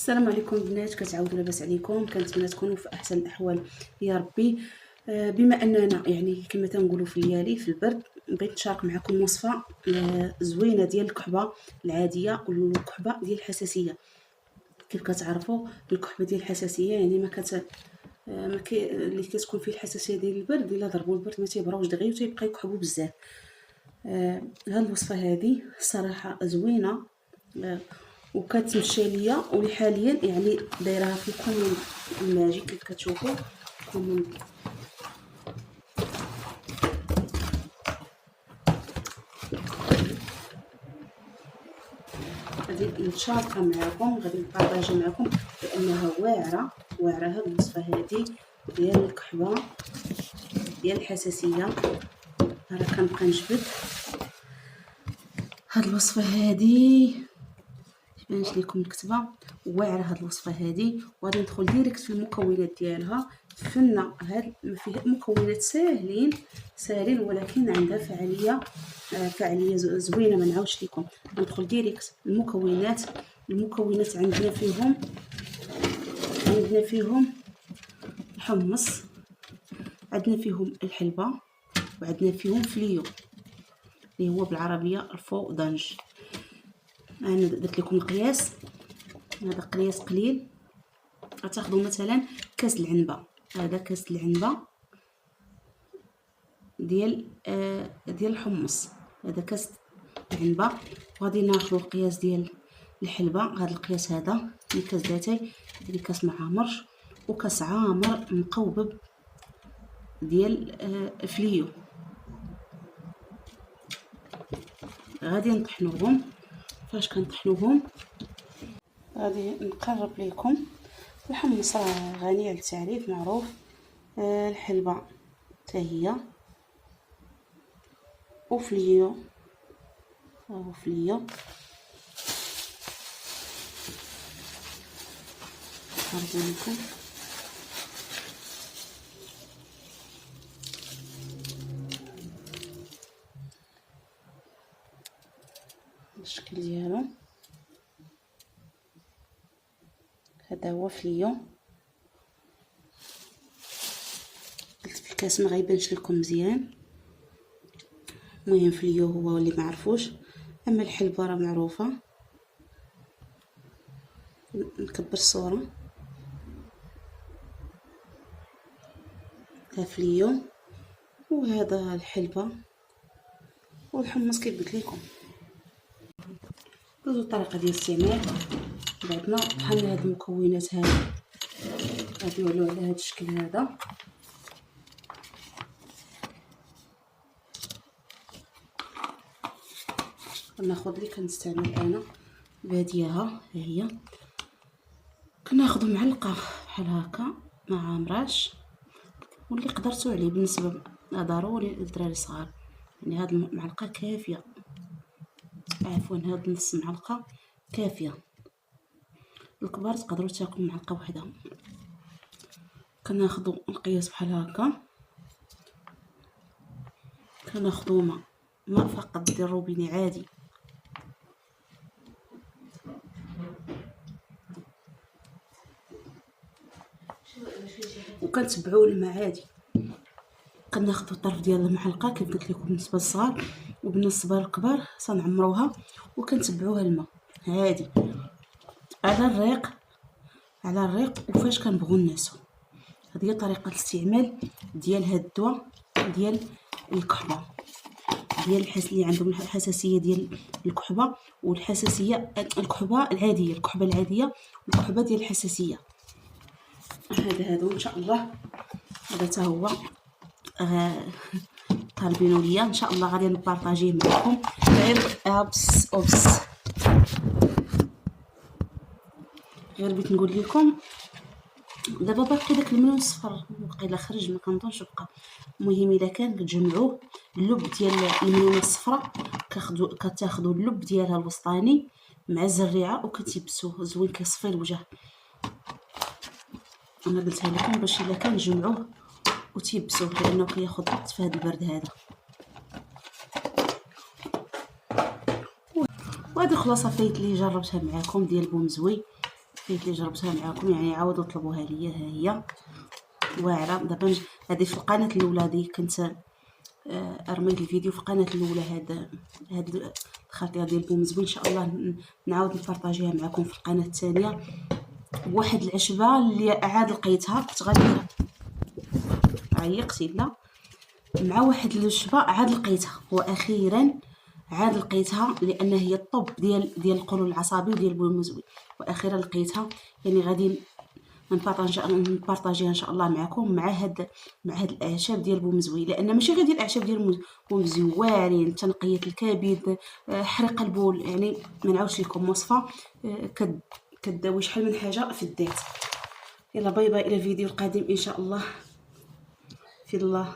السلام عليكم البنات، كتعاودوا لاباس عليكم؟ كنتمنى تكونوا في احسن الاحوال يا ربي. بما اننا يعني كما تنقولوا في الليالي في البرد، بغيت نشارك معكم وصفه زوينه ديال الكحبه العاديه والكحبه ديال الحساسيه. كيف كتعرفوا الكحبه ديال الحساسيه يعني اللي كتكون فيه الحساسيه ديال البرد، الا ضربوا البرد ما تيبراوش دغيا وتيبقى يكحبوا بزاف. هاد الوصفه هذه صراحه زوينه وكتمشى ليا، وحاليا يعني دايرها في الكومون الماجي كيف كتشوفوا. كومون غادي نشاركها معكم، غادي نبارطاجي معكم لانها واعره هاد الوصفه هذه ديال الكحبه ديال الحساسيه. راه كنبقى نجبد هاد الوصفه هذه، باش لكم الكتبه واعره هاد الوصفه هذه. وغادي ندخل ديريكت في المكونات ديالها. فينا هاد فيه مكونات ساهلين ولكن عندها فعاليه زوينه. ما نعاودش لكم، ندخل ديريكت المكونات. عندنا فيهم الحمص، عندنا فيهم الحلبه، وعندنا فيهم فليو اللي هو بالعربيه الفودنج. انا درت لكم القياس، هذا قياس قليل. غتاخذوا مثلا كاس العنبه، هذا كاس العنبه ديال الحمص، هذا كاس العنبه. وغادي ناخذوا القياس ديال الحلبه، هذا القياس هذا كاس داتاي ديال كاس معامر، وكاس عامر مقوبب ديال فليو. غادي نطحنوهم. فاش كنطحنوهم غادي نقرب لكم. الحمص راه غني على التعريف معروف، الحلبه حتى هي، وفليو نقرب لكم. الشكل ديالو هذا هو فليو. قلت في الكاس ما غيبانش لكم مزيان. المهم فليو هو اللي ما عرفوش، اما الحلبه راه معروفه. نكبر الصوره. ها فليو، وهذا الحلبه، والحمص كيف قلت لكم. دوزو الطريقه ديال الاستعمال. بعدنا طحنا هاد المكونات هذه، غادي يولوا على هذا الشكل هذا. ناخذ اللي كنستعمل انا بهديها، ها هي. كناخذ معلقه بحال هكا مع مراش، واللي قدرتوا عليه بالنسبه ضروري للدراري الصغار، يعني هاد المعلقه كافيه، عفوا هاد نص معلقه كافيه. الكبار تقدروا تاكلوا معلقه واحده. كناخذوا القياس بحال هكا. كناخذوا ماء فقط ديال الروبيني عادي، وكنتبعوا الماء عادي. كناخذوا الطرف ديال المعلقه كيف قلت لكم بالنسبه للصغار، وبالنسبه للكبار سنعمروها وكنتبعوها الماء عادي على الريق وفاش كنبغوا نعسو. هذه هي طريقه الاستعمال ديال هاد الدواء ديال الكحبه ديال اللي عندهم الحساسيه ديال الكحبه الكحبه العاديه والكحبه ديال الحساسيه. هذا ان شاء الله هذا حتى هو طالبينو ليا، ان شاء الله غادي نبارطاجيه معكم. غير بغيت نقول لكم دابا باقي داك الملون الصفر وقيلا خرج، ما كنظنش بقى. المهم الا كان كتجمعوه اللب ديال الملونه الصفراء، كتاخذوا اللب ديالها الوسطاني مع الزريعه وكتيبسوه زوين، كيصفي الوجه. انا قلتها لكم باش الا كان جمعوه وتيبسوه، لانه كياخذ وقت في هذا البرد هذا. وهذه خلاصه فايت لي جربتها معكم ديال بومزوي. قلت لي جربتها معاكم يعني عاودوا طلبوها ليا. ها هي واعره. دابا هذه في القناه الاولى، هذه كنت رميت الفيديو في القناه الاولى. هاد الخلطه ديال بومزوين ان شاء الله نعاود نبارطاجيها معكم في القناه الثانيه. واحد العشبه اللي عاد لقيتها كنت غادي عيقت لا مع واحد العشبه عاد لقيتها، واخيرا عاد لقيتها لان هي الطب ديال القولون العصبي وديال بومزوين، واخيرا لقيتها. يعني غادي نبارطاجيها ان شاء الله معكم مع هاد الاعشاب ديال بومزوين، لان ماشي غير ديال الاعشاب ديال بومزوين واعرين، تنقيه الكبد، حرق البول. يعني ما نعاودش لكم وصفه كداوي شحال من حاجه في الذات. يلا باي باي، الى الفيديو القادم ان شاء الله. في الله.